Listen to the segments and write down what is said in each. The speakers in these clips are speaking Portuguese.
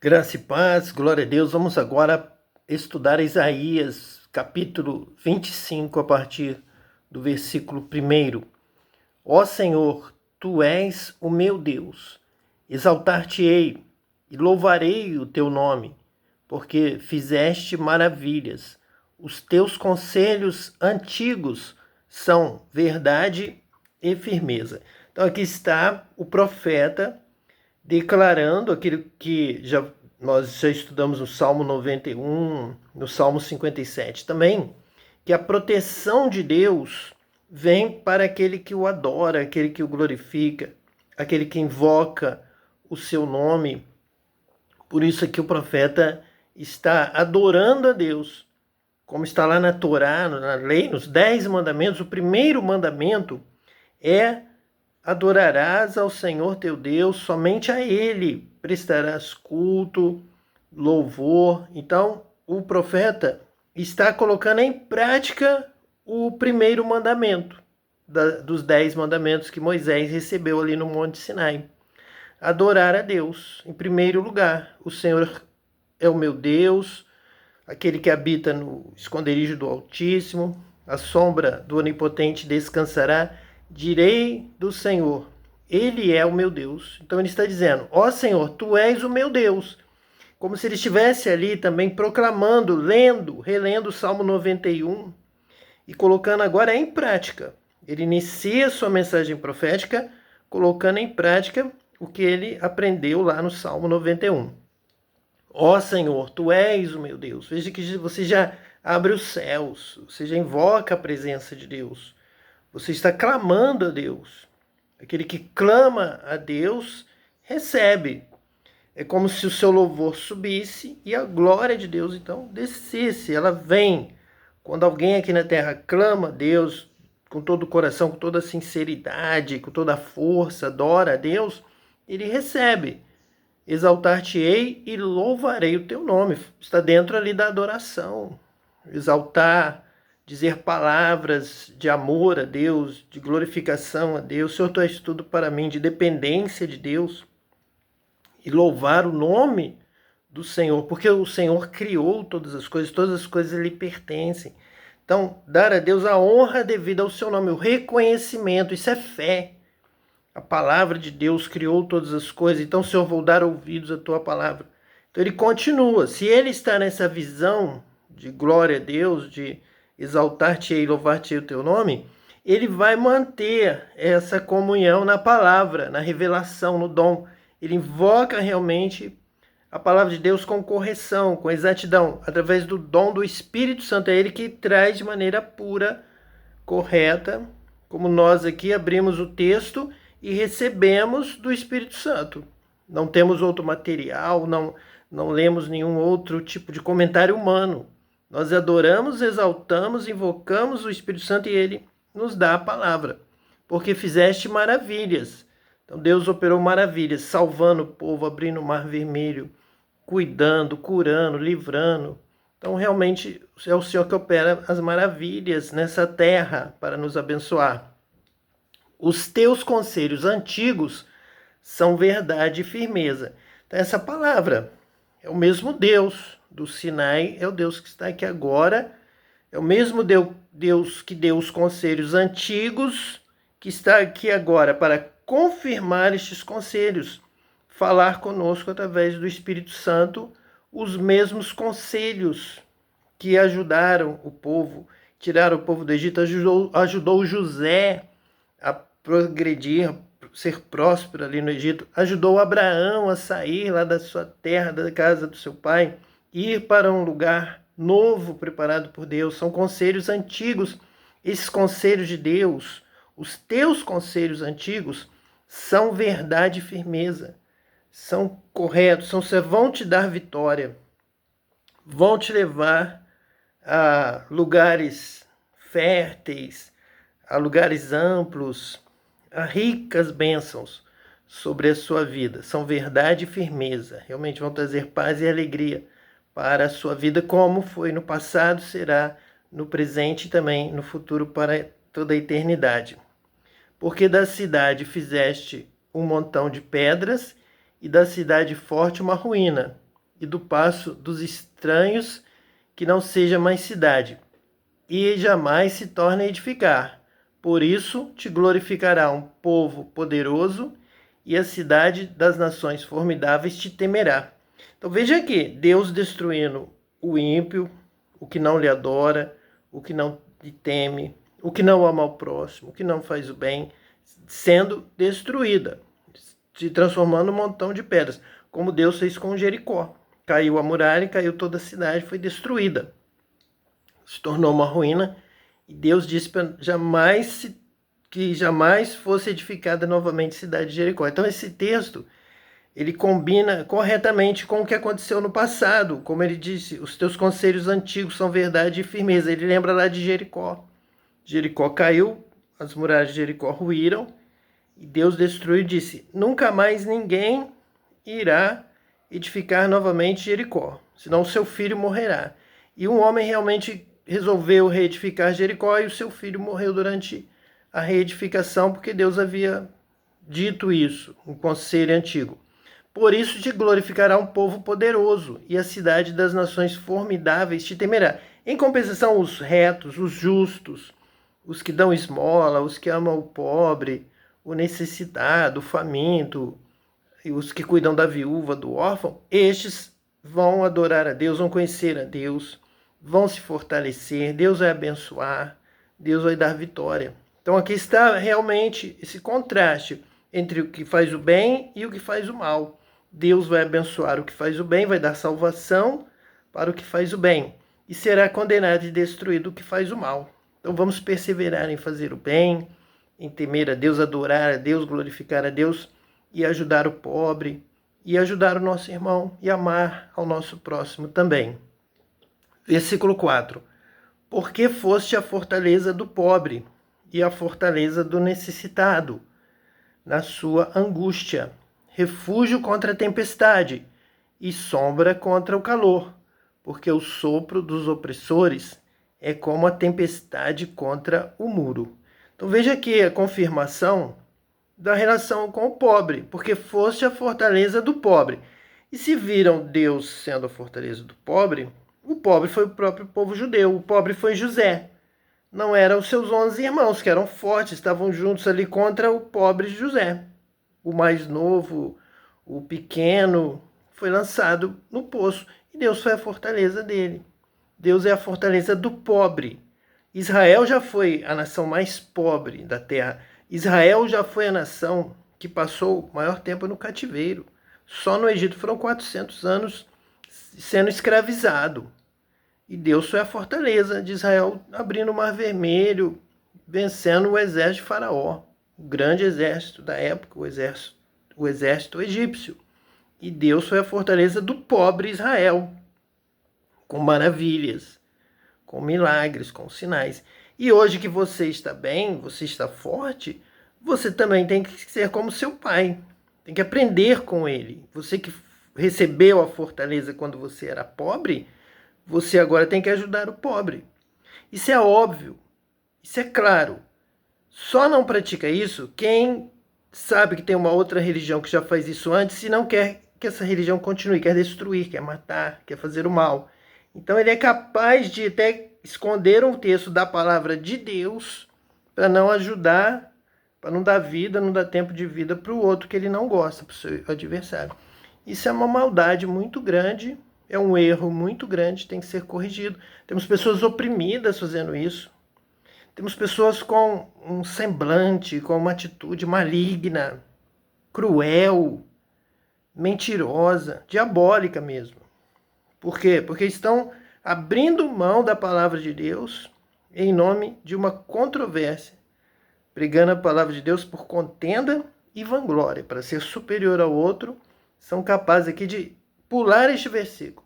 Graça e paz, glória a Deus. Vamos agora estudar Isaías, capítulo 25, a partir do versículo 1. Ó Senhor, Tu és o meu Deus, exaltar-te-ei e louvarei o Teu nome, porque fizeste maravilhas. Os Teus conselhos antigos são verdade e firmeza. Então aqui está o profeta declarando aquilo que nós já estudamos no Salmo 91, no Salmo 57 também, que a proteção de Deus vem para aquele que o adora, aquele que o glorifica, aquele que invoca o seu nome. Por isso aqui o profeta está adorando a Deus, como está lá na Torá, na lei, nos 10 mandamentos. O primeiro mandamento é: adorarás ao Senhor teu Deus, somente a Ele prestarás culto, louvor. Então, o profeta está colocando em prática o primeiro mandamento dos 10 mandamentos que Moisés recebeu ali no Monte Sinai. Adorar a Deus, em primeiro lugar. O Senhor é o meu Deus, aquele que habita no esconderijo do Altíssimo, a sombra do Onipotente descansará. Direi do Senhor, Ele é o meu Deus. Então ele está dizendo: ó Senhor, Tu és o meu Deus. Como se ele estivesse ali também proclamando, relendo o Salmo 91 e colocando agora em prática. Ele inicia sua mensagem profética colocando em prática o que ele aprendeu lá no Salmo 91. Ó Senhor, Tu és o meu Deus. Veja que você já abre os céus, você já invoca a presença de Deus. Você está clamando a Deus. Aquele que clama a Deus recebe. É como se o seu louvor subisse e a glória de Deus então descesse. Ela vem. Quando alguém aqui na terra clama a Deus com todo o coração, com toda a sinceridade, com toda a força, adora a Deus, ele recebe. Exaltar-te-ei e louvarei o teu nome. Está dentro ali da adoração. Exaltar, dizer palavras de amor a Deus, de glorificação a Deus. Senhor, Tu és tudo para mim, de dependência de Deus. E louvar o nome do Senhor, porque o Senhor criou todas as coisas lhe pertencem. Então, dar a Deus a honra devida ao seu nome, o reconhecimento, isso é fé. A palavra de Deus criou todas as coisas, então, Senhor, vou dar ouvidos à Tua palavra. Então ele continua, se ele está nessa visão de glória a Deus, de exaltar-te e louvar-te o teu nome, ele vai manter essa comunhão na palavra, na revelação, no dom. Ele invoca realmente a palavra de Deus com correção, com exatidão, através do dom do Espírito Santo. É ele que traz de maneira pura, correta, como nós aqui abrimos o texto e recebemos do Espírito Santo. Não temos outro material, não lemos nenhum outro tipo de comentário humano. Nós adoramos, exaltamos, invocamos o Espírito Santo e Ele nos dá a palavra. Porque fizeste maravilhas. Então Deus operou maravilhas, salvando o povo, abrindo o mar vermelho, cuidando, curando, livrando. Então realmente é o Senhor que opera as maravilhas nessa terra para nos abençoar. Os teus conselhos antigos são verdade e firmeza. Então essa palavra é o mesmo Deus do Sinai, é o Deus que está aqui agora, é o mesmo Deus que deu os conselhos antigos, que está aqui agora para confirmar estes conselhos, falar conosco através do Espírito Santo os mesmos conselhos que ajudaram o povo, tiraram o povo do Egito, ajudou José a progredir, ser próspero ali no Egito, ajudou Abraão a sair lá da sua terra, da casa do seu pai, ir para um lugar novo preparado por Deus. São conselhos antigos. Esses conselhos de Deus, os teus conselhos antigos, são verdade e firmeza. São corretos, vão te dar vitória. Vão te levar a lugares férteis, a lugares amplos, a ricas bênçãos sobre a sua vida. São verdade e firmeza. Realmente vão trazer paz e alegria para a sua vida, como foi no passado, será no presente e também no futuro para toda a eternidade. Porque da cidade fizeste um montão de pedras e da cidade forte uma ruína. e do passo dos estranhos, que não seja mais cidade, e jamais se torne a edificar. Por isso te glorificará um povo poderoso, e a cidade das nações formidáveis te temerá. Então veja aqui, Deus destruindo o ímpio, o que não lhe adora, o que não lhe teme, o que não ama ao próximo, o que não faz o bem, sendo destruída, se transformando num montão de pedras, como Deus fez com Jericó. Caiu a muralha, caiu toda a cidade, foi destruída. Se tornou uma ruína, e Deus disse para que jamais fosse edificada novamente a cidade de Jericó. Então esse texto, ele combina corretamente com o que aconteceu no passado. Como ele disse, os teus conselhos antigos são verdade e firmeza. Ele lembra lá de Jericó. Jericó caiu, as muralhas de Jericó ruíram, e Deus destruiu e disse, nunca mais ninguém irá edificar novamente Jericó, senão o seu filho morrerá. E um homem realmente resolveu reedificar Jericó, e o seu filho morreu durante a reedificação, porque Deus havia dito isso, um conselho antigo. Por isso te glorificará um povo poderoso, e a cidade das nações formidáveis te temerá. Em compensação, os retos, os justos, os que dão esmola, os que amam o pobre, o necessitado, o faminto, e os que cuidam da viúva, do órfão, estes vão adorar a Deus, vão conhecer a Deus, vão se fortalecer, Deus vai abençoar, Deus vai dar vitória. Então aqui está realmente esse contraste entre o que faz o bem e o que faz o mal. Deus vai abençoar o que faz o bem, vai dar salvação para o que faz o bem, e será condenado e destruído o que faz o mal. Então vamos perseverar em fazer o bem, em temer a Deus, adorar a Deus, glorificar a Deus, e ajudar o pobre, e ajudar o nosso irmão, e amar ao nosso próximo também. Versículo 4. Porque foste a fortaleza do pobre, e a fortaleza do necessitado, na sua angústia, refúgio contra a tempestade, e sombra contra o calor, porque o sopro dos opressores é como a tempestade contra o muro. Então veja aqui a confirmação da relação com o pobre, porque foste a fortaleza do pobre. E se viram Deus sendo a fortaleza do pobre, o pobre foi o próprio povo judeu, o pobre foi José. Não eram os seus 11 irmãos, que eram fortes, estavam juntos ali contra o pobre José. O mais novo, o pequeno, foi lançado no poço, e Deus foi a fortaleza dele. Deus é a fortaleza do pobre. Israel já foi a nação mais pobre da terra. Israel já foi a nação que passou o maior tempo no cativeiro. Só no Egito foram 400 anos sendo escravizado. E Deus foi a fortaleza de Israel, abrindo o Mar Vermelho, vencendo o exército de Faraó, o grande exército da época, o exército egípcio. E Deus foi a fortaleza do pobre Israel, com maravilhas, com milagres, com sinais. E hoje que você está bem, você está forte, você também tem que ser como seu pai. Tem que aprender com ele. Você que recebeu a fortaleza quando você era pobre, você agora tem que ajudar o pobre. Isso é óbvio, isso é claro. Só não pratica isso quem sabe que tem uma outra religião que já faz isso antes e não quer que essa religião continue, quer destruir, quer matar, quer fazer o mal. Então ele é capaz de até esconder um texto da palavra de Deus para não ajudar, para não dar vida, não dar tempo de vida para o outro que ele não gosta, para o seu adversário. Isso é uma maldade muito grande, é um erro muito grande, tem que ser corrigido. Temos pessoas oprimidas fazendo isso. Temos pessoas com um semblante, com uma atitude maligna, cruel, mentirosa, diabólica mesmo. Por quê? Porque estão abrindo mão da palavra de Deus em nome de uma controvérsia, pregando a palavra de Deus por contenda e vanglória, para ser superior ao outro, são capazes aqui de pular este versículo.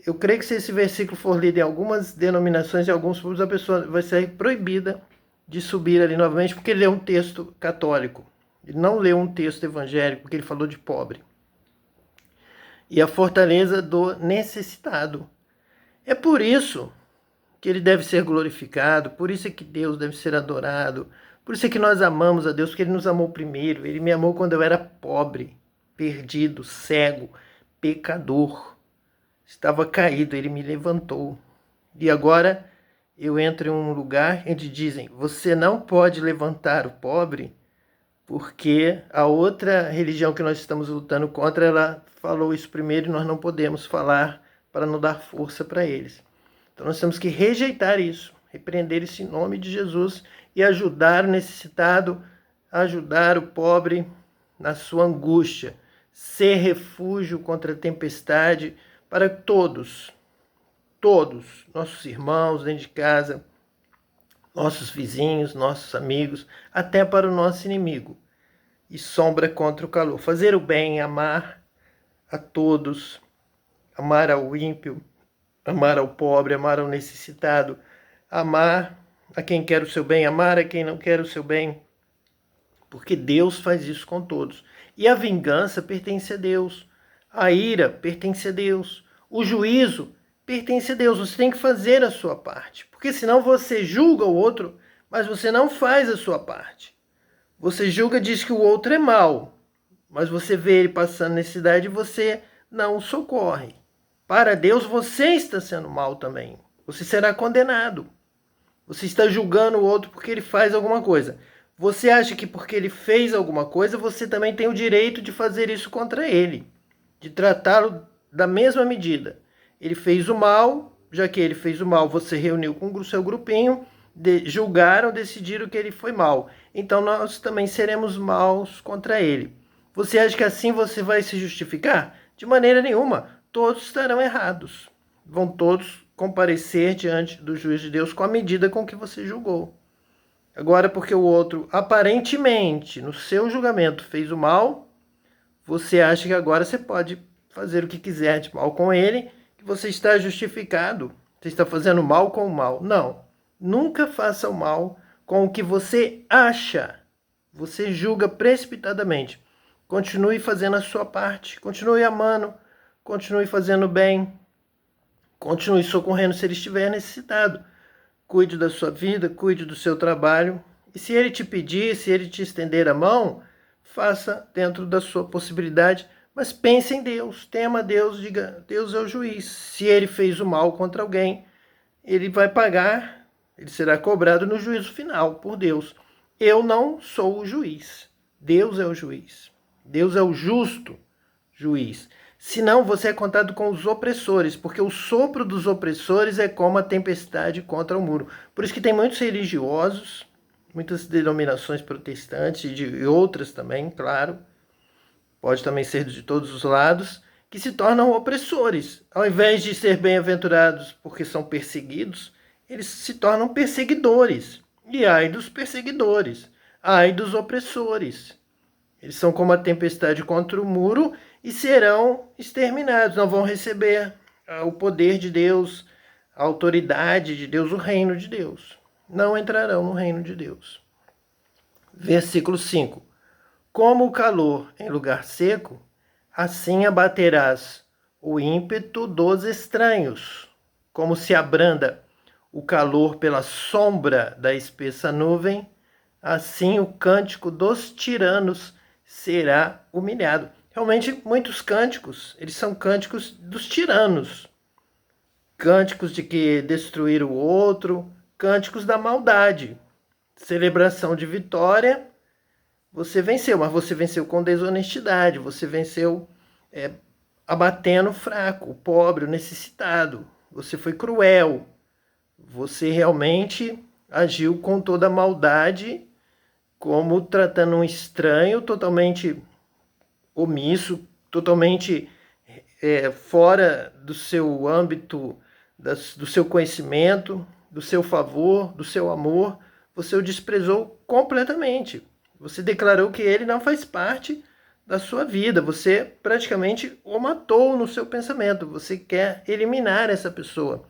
Eu creio que se esse versículo for lido em algumas denominações, em alguns povos, a pessoa vai ser proibida de subir ali novamente, porque ele leu um texto católico. Ele não leu um texto evangélico, porque ele falou de pobre. E a fortaleza do necessitado. É por isso que ele deve ser glorificado, por isso é que Deus deve ser adorado, por isso é que nós amamos a Deus, porque ele nos amou primeiro. Ele me amou quando eu era pobre, perdido, cego, pecador. estava caído, ele me levantou. E agora eu entro em um lugar onde dizem: você não pode levantar o pobre, porque a outra religião que nós estamos lutando contra, ela falou isso primeiro e nós não podemos falar para não dar força para eles. Então nós temos que rejeitar isso, repreender isso em nome de Jesus e ajudar o necessitado, ajudar o pobre na sua angústia, ser refúgio contra a tempestade para todos, nossos irmãos dentro de casa, nossos vizinhos, nossos amigos, até para o nosso inimigo. E sombra contra o calor. Fazer o bem, amar a todos, amar ao ímpio, amar ao pobre, amar ao necessitado, amar a quem quer o seu bem, amar a quem não quer o seu bem, porque Deus faz isso com todos. E a vingança pertence a Deus, a ira pertence a Deus, o juízo pertence a Deus. Você tem que fazer a sua parte, porque senão você julga o outro, mas você não faz a sua parte. Você julga, diz que o outro é mau, mas você vê ele passando necessidade e você não o socorre. Para Deus, você está sendo mal também. Você será condenado. Você está julgando o outro porque ele faz alguma coisa. Você acha que porque ele fez alguma coisa, você também tem o direito de fazer isso contra ele, de tratá-lo da mesma medida. Ele fez o mal, já que ele fez o mal, você reuniu com o seu grupinho, julgaram, decidiram que ele foi mal. Então nós também seremos maus contra ele. Você acha que assim você vai se justificar? De maneira nenhuma. Todos estarão errados. Vão todos comparecer diante do juiz de Deus com a medida com que você julgou. Agora, porque o outro aparentemente, no seu julgamento, fez o mal, você acha que agora você pode fazer o que quiser de mal com ele, que você está justificado. Você está fazendo mal com o mal. Não. Nunca faça o mal com o que você acha. Você julga precipitadamente. Continue fazendo a sua parte. Continue amando. Continue fazendo bem. Continue socorrendo se ele estiver necessitado. Cuide da sua vida, cuide do seu trabalho. E se ele te pedir, se ele te estender a mão, faça dentro da sua possibilidade. Mas pense em Deus, tema a Deus, diga: Deus é o juiz. Se ele fez o mal contra alguém, ele vai pagar, ele será cobrado no juízo final por Deus. Eu não sou o juiz. Deus é o juiz. Deus é o justo juiz. Senão você é contado com os opressores, porque o sopro dos opressores é como a tempestade contra o muro. Por isso que tem muitos religiosos, muitas denominações protestantes e de outras também, claro, pode também ser de todos os lados, que se tornam opressores. Ao invés de ser bem-aventurados porque são perseguidos, eles se tornam perseguidores. E ai dos perseguidores, ai dos opressores. Eles são como a tempestade contra o muro e serão exterminados. Não vão receber o poder de Deus, a autoridade de Deus, o reino de Deus. Não entrarão no reino de Deus. Versículo 5. Como o calor em lugar seco, assim abaterás o ímpeto dos estranhos. Como se abranda o calor pela sombra da espessa nuvem, assim o cântico dos tiranos será humilhado. Realmente, muitos cânticos, eles são cânticos dos tiranos. Cânticos de que destruir o outro, cânticos da maldade. Celebração de vitória, você venceu, mas você venceu com desonestidade, você venceu abatendo o fraco, o pobre, o necessitado. Você foi cruel, você realmente agiu com toda a maldade, como tratando um estranho totalmente omisso, totalmente fora do seu âmbito, do seu conhecimento, do seu favor, do seu amor. Você o desprezou completamente. Você declarou que ele não faz parte da sua vida. Você praticamente o matou no seu pensamento. Você quer eliminar essa pessoa.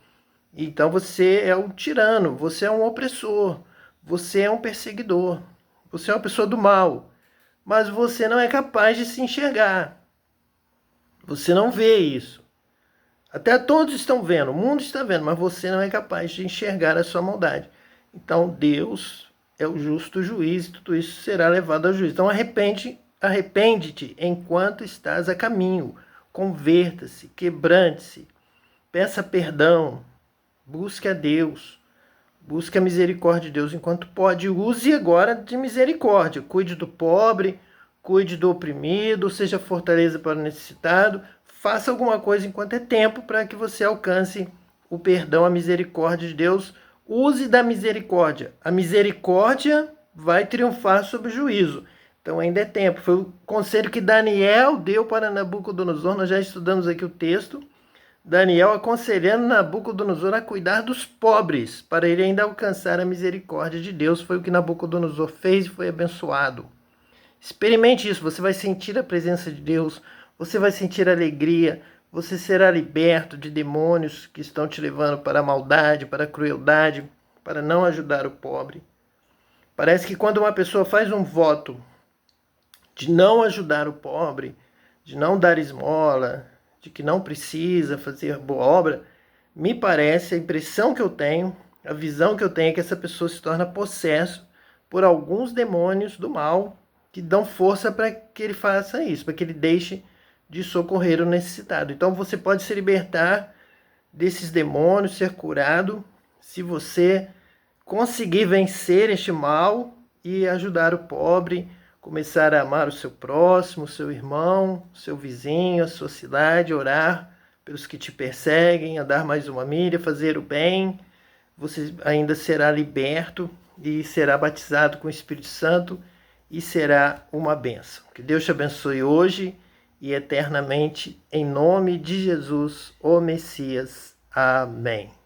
Então você é um tirano, você é um opressor, você é um perseguidor, você é uma pessoa do mal. Mas você não é capaz de se enxergar. Você não vê isso. Até todos estão vendo, o mundo está vendo, mas você não é capaz de enxergar a sua maldade. Então Deus é o justo juiz, tudo isso será levado ao juízo. Então arrepende-te enquanto estás a caminho. Converta-se, quebrante-se. peça perdão, busque a Deus, busque a misericórdia de Deus enquanto pode. Use agora de misericórdia. Cuide do pobre, cuide do oprimido, seja fortaleza para o necessitado. Faça alguma coisa enquanto é tempo para que você alcance o perdão, a misericórdia de Deus. Use da misericórdia. A misericórdia vai triunfar sobre o juízo. Então ainda é tempo. Foi o conselho que Daniel deu para Nabucodonosor. Nós já estudamos aqui o texto. Daniel aconselhando Nabucodonosor a cuidar dos pobres, para ele ainda alcançar a misericórdia de Deus. Foi o que Nabucodonosor fez e foi abençoado. Experimente isso, você vai sentir a presença de Deus, você vai sentir alegria, você será liberto de demônios que estão te levando para a maldade, para a crueldade, para não ajudar o pobre. Parece que quando uma pessoa faz um voto de não ajudar o pobre, de não dar esmola, de que não precisa fazer boa obra, me parece, a impressão que eu tenho, a visão que eu tenho é que essa pessoa se torna possesso por alguns demônios do mal que dão força para que ele faça isso, para que ele deixe de socorrer o necessitado. Então você pode se libertar desses demônios, ser curado, se você conseguir vencer este mal e ajudar o pobre, começar a amar o seu próximo, o seu irmão, o seu vizinho, a sua cidade, orar pelos que te perseguem, andar mais uma milha, fazer o bem. Você ainda será liberto e será batizado com o Espírito Santo e será uma bênção. Que Deus te abençoe hoje e eternamente, em nome de Jesus, o Messias. Amém.